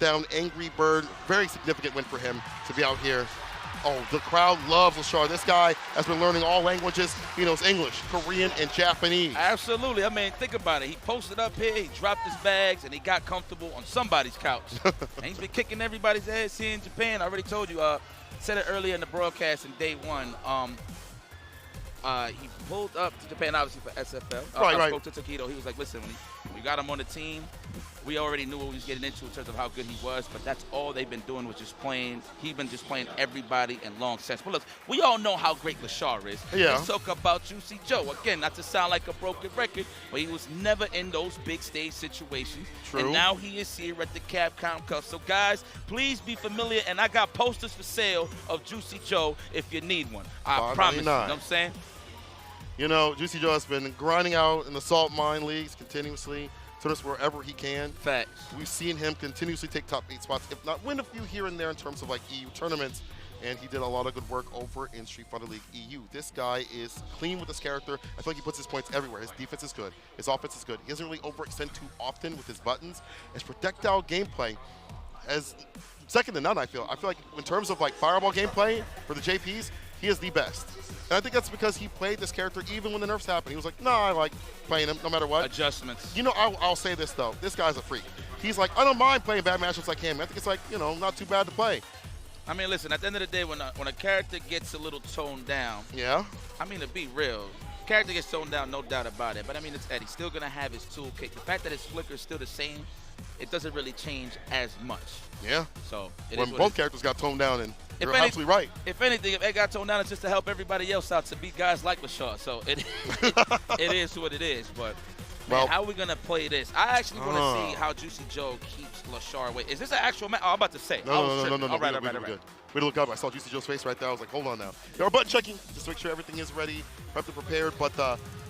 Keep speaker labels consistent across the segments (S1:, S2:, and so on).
S1: down Angry Bird. Very significant win for him to be out here. Oh, the crowd loves Leshar. This guy has been learning all languages. He knows English, Korean, and Japanese.
S2: Absolutely. I mean, think about it. He posted up here, he dropped his bags, and he got comfortable on somebody's couch. And he's been kicking everybody's ass here in Japan. I already told you, said it earlier in the broadcast in day one. He pulled up to Japan, obviously, for SFL. I spoke to Takedo. He was like, listen, when we got him on the team, we already knew what we was getting into in terms of how good he was, but that's all they've been doing was just playing. He's been just playing everybody in long sets. But look, we all know how great Leshar is.
S1: Yeah.
S2: Let's talk about JuicyJoe. Again, not to sound like a broken record, but he was never in those big stage situations.
S1: True.
S2: And now he is here at the Capcom Cup. So, guys, please be familiar. And I got posters for sale of JuicyJoe if you need one. I promise you. You know what I'm saying?
S1: You know, JuicyJoe has been grinding out in the salt mine leagues continuously. Us wherever he can.
S2: Facts.
S1: We've seen him continuously take top 8 spots, if not win a few here and there in terms of like EU tournaments, and he did a lot of good work over in Street Fighter League EU. This guy is clean with his character. I feel like he puts his points everywhere. His defense is good. His offense is good. He doesn't really overextend too often with his buttons. His projectile gameplay is second to none, I feel. I feel like in terms of like fireball gameplay for the JPs, he is the best. And I think that's because he played this character even when the nerfs happened. He was like, nah, I like playing him no matter what.
S2: Adjustments.
S1: You know, I'll say this, though. This guy's a freak. He's like, I don't mind playing bad matchups like him. I think it's like, you know, not too bad to play.
S2: I mean, listen, at the end of the day, when a character gets a little toned down,
S1: yeah.
S2: I mean, to be real, character gets toned down, no doubt about it. But, I mean, it's Eddie. Still going to have his toolkit. The fact that his flicker is still the same, it doesn't really change as much.
S1: Yeah.
S2: So,
S1: when both characters got toned down, and you're absolutely right.
S2: If anything, if Ed got toned down, it's just to help everybody else out to beat guys like Leshar. So, it is what it is. But, man, how are we going to play this? I actually want to see how JuicyJoe keeps Leshar away. Is this an actual match? Oh, I'm about to say.
S1: No.
S2: All right.
S1: Way to look up. I saw JuicyJoe's face right there. I was like, hold on now. We're button checking just to make sure everything is ready, prepped and prepared. But,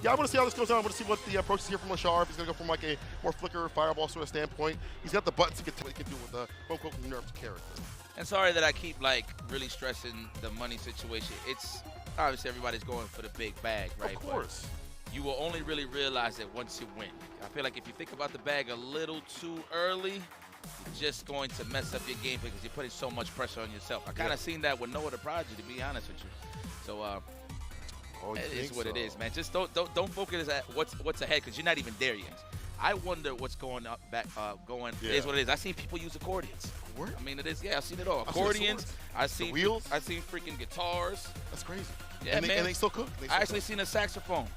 S1: yeah, I want to see how this goes on. I want to see what the approach is here from Leshar. If he's going to go from like a more flicker, fireball sort of standpoint. He's got the buttons to get to what he can do with the quote-unquote nerfed character.
S2: And sorry that I keep, like, really stressing the money situation. It's obviously everybody's going for the big bag, right?
S1: Of course.
S2: But you will only really realize it once you win. I feel like if you think about the bag a little too early, you're just going to mess up your game because you're putting so much pressure on yourself. I kind of seen that with no other project, to be honest with you. So, it is what it is, man. Just don't focus at what's ahead because you're not even there yet. I wonder what's going up back. It is what it is. I seen people use accordions. I mean, it is. Yeah, I've seen it all. Accordions. I seen
S1: wheels.
S2: I seen freaking guitars.
S1: That's crazy.
S2: Yeah, man.
S1: And they still cook.
S2: I actually seen a saxophone.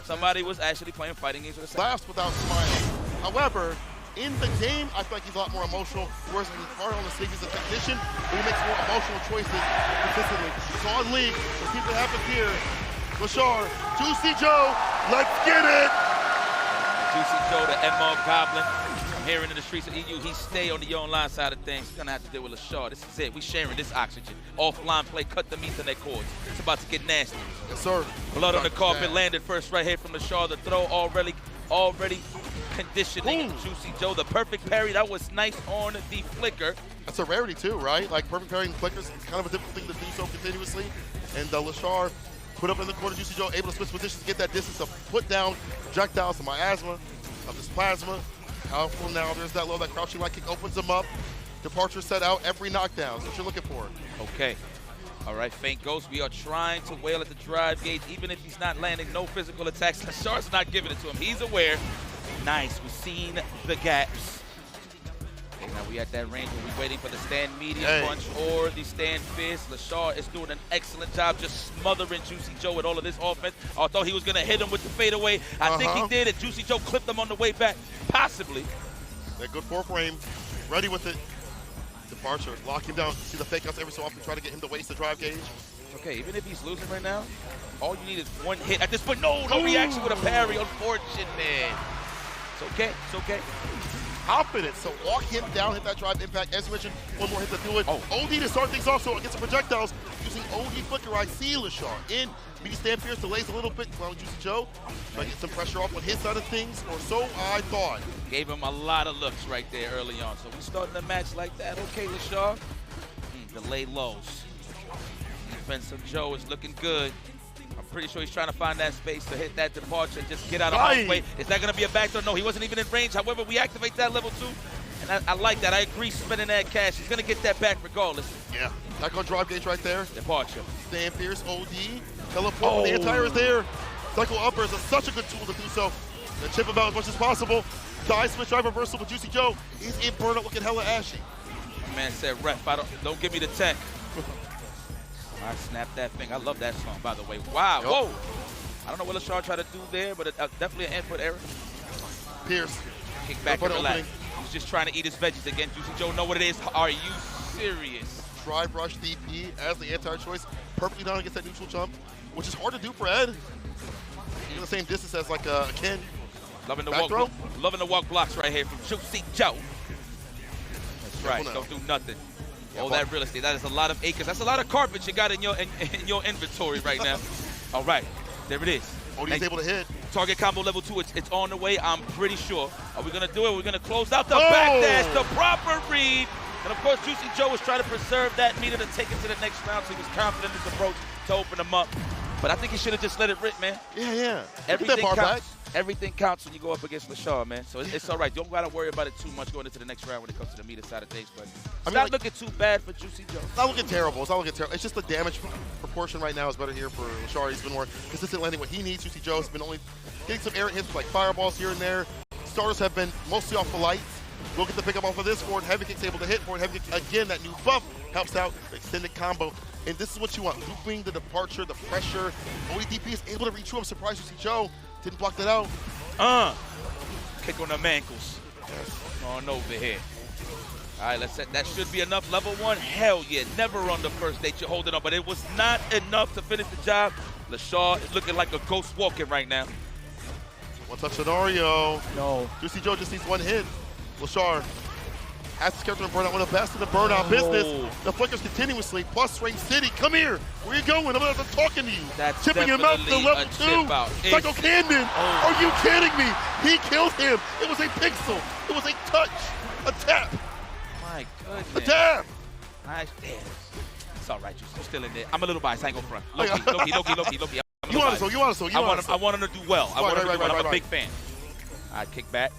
S2: Somebody was actually playing fighting games with a saxophone.
S1: Laughs without smiling. However, in the game, I feel like he's a lot more emotional. Whereas when he's hard on the stage as a technician, he makes more emotional choices consistently. So on League, let's see what happens here. Leshar, JuicyJoe, let's get it!
S2: JuicyJoe, the MR Goblin. I'm here into the streets of EU. He stay on the online side of things. He's going to have to deal with Leshar. This is it. We sharing this oxygen. Offline play, cut the Ethernet cords. It's about to get nasty.
S1: Yes, sir.
S2: Blood on the carpet, landed first right here from Leshar. The throw already conditioning JuicyJoe. The perfect parry. That was nice on the flicker.
S1: That's a rarity, too, right? Like, perfect parry and flickers, kind of a difficult thing to do so continuously. And Leshar put up in the corner, JuicyJoe able to switch positions to get that distance to put down projectiles to miasma of this plasma. Powerful now. There's that low, that crouching light kick opens him up. Departure set out every knockdown. That's what you're looking for.
S2: Okay. All right, Faint Ghost. We are trying to wail at the drive gauge, even if he's not landing no physical attacks. Leshar's not giving it to him. He's aware. Nice. We've seen the gaps. Okay, now we at that range where we're waiting for the stand medium punch or the stand fist. Leshar is doing an excellent job just smothering JuicyJoe with all of this offense. I thought he was going to hit him with the fadeaway. I think he did, and JuicyJoe clipped him on the way back, possibly.
S1: That good four frame, ready with it. Departure, lock him down. See the fake outs every so often, try to get him to waste the drive gauge.
S2: Okay, even if he's losing right now, all you need is one hit. At this point, no reaction with a parry, unfortunate. It's okay, it's okay.
S1: Confident, so walk him down, hit that drive impact. As you mentioned, one more hit to do it. OD to start things off, so against the projectiles, using OD flicker. I see Leshar in. Meaty stand fierce, delays a little bit, allowing JuicyJoe trying to get some pressure off on his side of things, or so I thought.
S2: Gave him a lot of looks right there early on. So we starting the match like that. Okay, Leshar. Delay lows. Defense of Joe is looking good. I'm pretty sure he's trying to find that space to hit that departure and just get out of harm's way. Is that going to be a backdoor? No, he wasn't even in range. However, we activate that level 2. And I like that. I agree spending that cash. He's going to get that back regardless.
S1: Yeah. Back on drop gauge right there.
S2: Departure.
S1: Stand fierce, OD. Teleport when the anti-air is there. Cycle uppers is such a good tool to do so. And chip him out as much as possible. Die switch drive reversal with JuicyJoe. He's in burnout looking hella ashy.
S2: My man said, ref, don't give me the tech. I snapped that thing. I love that song, by the way. Wow,
S1: yep.
S2: Whoa. I don't know what Leshar tried to do there, but definitely an input error.
S1: Pierce.
S2: Kick back and relax. He's just trying to eat his veggies again. JuicyJoe know what it is. Are you serious?
S1: Try brush DP as the anti-choice. Perfectly down against that neutral jump, which is hard to do for Ed. You're the same distance as like a Ken.
S2: Loving the walk blocks right here from JuicyJoe. That's right. Don't do nothing. All that real estate. That is a lot of acres. That's a lot of carpet you got in your inventory right now. All right. There it is.
S1: OD's able to hit.
S2: Target combo level 2, it's on the way, I'm pretty sure. Are we going to do it? We're going to close out the backdash, the proper read. And of course, JuicyJoe was trying to preserve that meter to take it to the next round, so he was confident in his approach to open them up. But I think he should have just let it rip, man.
S1: Yeah.
S2: Everything counts. Back. Everything counts when you go up against Leshar, man. So it's all right. Don't got to worry about it too much going into the next round when it comes to the meter side of things. But it's not looking too bad for JuicyJoe.
S1: It's not looking terrible. It's not looking terrible. It's just the damage proportion right now is better here for Leshar. He's been more consistent landing what he needs. JuicyJoe has been only getting some errant hits with like fireballs here and there. Starters have been mostly off the lights. We'll get the pickup off of this. Forward heavy kick's able to hit. Forward heavy kick again. That new buff helps out the extended combo. And this is what you want. Looping, the departure, the pressure. ODDP is able to reach you. I'm surprised JuicyJoe didn't block that out.
S2: Kick on them ankles. On over here. All right, let's set. That should be enough. Level 1, hell yeah. Never on the first date you're holding on, but it was not enough to finish the job. Leshar is looking like a ghost walking right now.
S1: One touch scenario.
S2: No.
S1: JuicyJoe just needs one hit. Leshar has his character in burnout, one of the best in the burnout business. The flickers continuously, plus Rain City. Come here. Where you going? I'm not talking to you.
S2: That's
S1: Tipping him out to level 2. Psycho Cannon. Are you kidding me? He killed him. It was a pixel. It was a touch. A tap.
S2: My goodness.
S1: A tap.
S2: Nice. Damn. It's all right, you're still in there. I'm a little biased. I ain't gonna front. Low-key.
S1: You want to
S2: I want him to do well. I want him to do well. I'm a big fan. All right, kick back.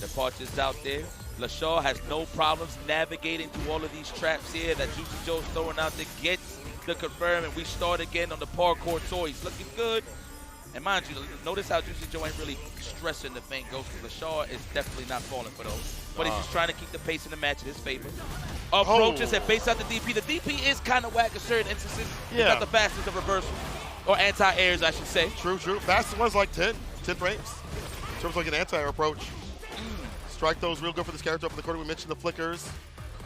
S2: The Departure's out there. Leshar has no problems navigating through all of these traps here that JuicyJoe's throwing out there. Gets the confirm, and we start again on the parkour tour. He's looking good. And mind you, notice how JuicyJoe ain't really stressing the thing goes, because Leshar is definitely not falling for those. But he's just trying to keep the pace in the match in his favor. Approaches and base out the DP. The DP is kind of whack in certain instances. Yeah. Not the fastest of reversal. Or anti-airs, I should say.
S1: True. Fastest one's like 10 frames. In terms of like an anti-air approach. Strike those real good for this character up in the corner. We mentioned the flickers.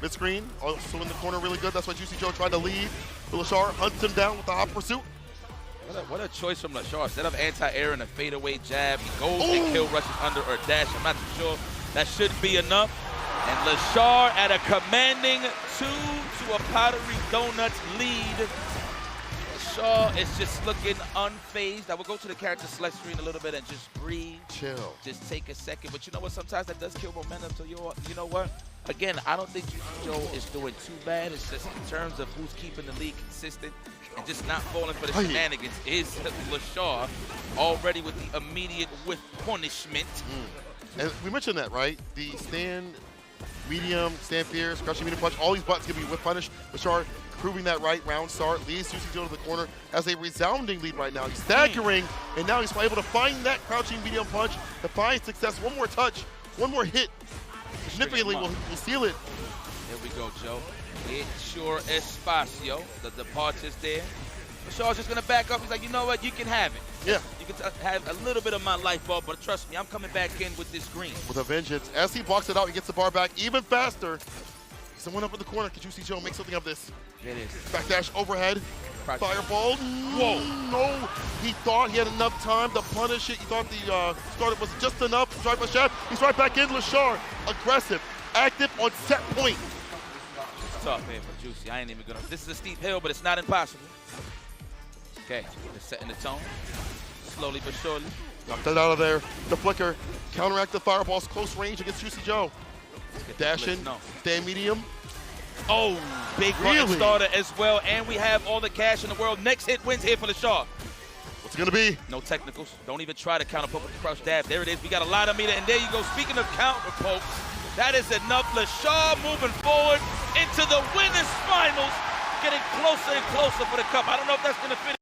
S1: Mid-screen, also in the corner really good. That's why JuicyJoe tried to lead. Leshar hunts him down with the hot pursuit.
S2: What a choice from Leshar. Instead of anti-air and a fadeaway jab, he goes and kill rushes under or dash. I'm not too sure. That should be enough. And Leshar at a commanding 2 to a Pottery Donuts lead. Leshar is just looking unfazed. I will go to the character select screen a little bit and just breathe.
S1: Chill.
S2: Just take a second. But you know what? Sometimes that does kill momentum. So you know what? Again, I don't think JuicyJoe is doing too bad. It's just in terms of who's keeping the league consistent and just not falling for the shenanigans is Leshar already with the immediate with punishment.
S1: And we mentioned that, right? The stand medium, stand fierce, crushing medium punch, all these buttons can be whip punished. Leshar proving that right. Round start, leads JuicyJoe to the corner, has a resounding lead right now. He's staggering, and now he's able to find that crouching medium punch, to find success. One more touch, one more hit. Significantly, we'll seal it.
S2: Here we go, Joe. It's your espacio. The Departure's there. Leshar's just going to back up. He's like, you know what? You can have it.
S1: Yeah.
S2: You can have a little bit of my life ball, but trust me, I'm coming back in with this green.
S1: With a vengeance. As he blocks it out, he gets the bar back even faster. Someone up in the corner. Can JuicyJoe make something of this?
S2: It is.
S1: Backdash overhead. Fireball. Whoa. No. He thought he had enough time to punish it. He thought the starter was just enough. Drive a shot. He's right back in. Leshar. Aggressive. Active on set point.
S2: It's tough here for Juicy. I ain't even going to. This is a steep hill, but it's not impossible. Okay. Just setting the tone. Slowly but surely.
S1: Knocked that out of there. The flicker. Counteract the fireballs. Close range against JuicyJoe. Dash in. Stand medium.
S2: Oh, big button starter as well, and we have all the cash in the world. Next hit wins here for Leshar.
S1: What's it gonna be?
S2: No technicals. Don't even try to counter poke with the crouch dab. There it is. We got a lot of meter, and there you go. Speaking of counter pokes, That is enough. Leshar moving forward into the winners finals, getting closer and closer for the cup. I don't know if that's going to fit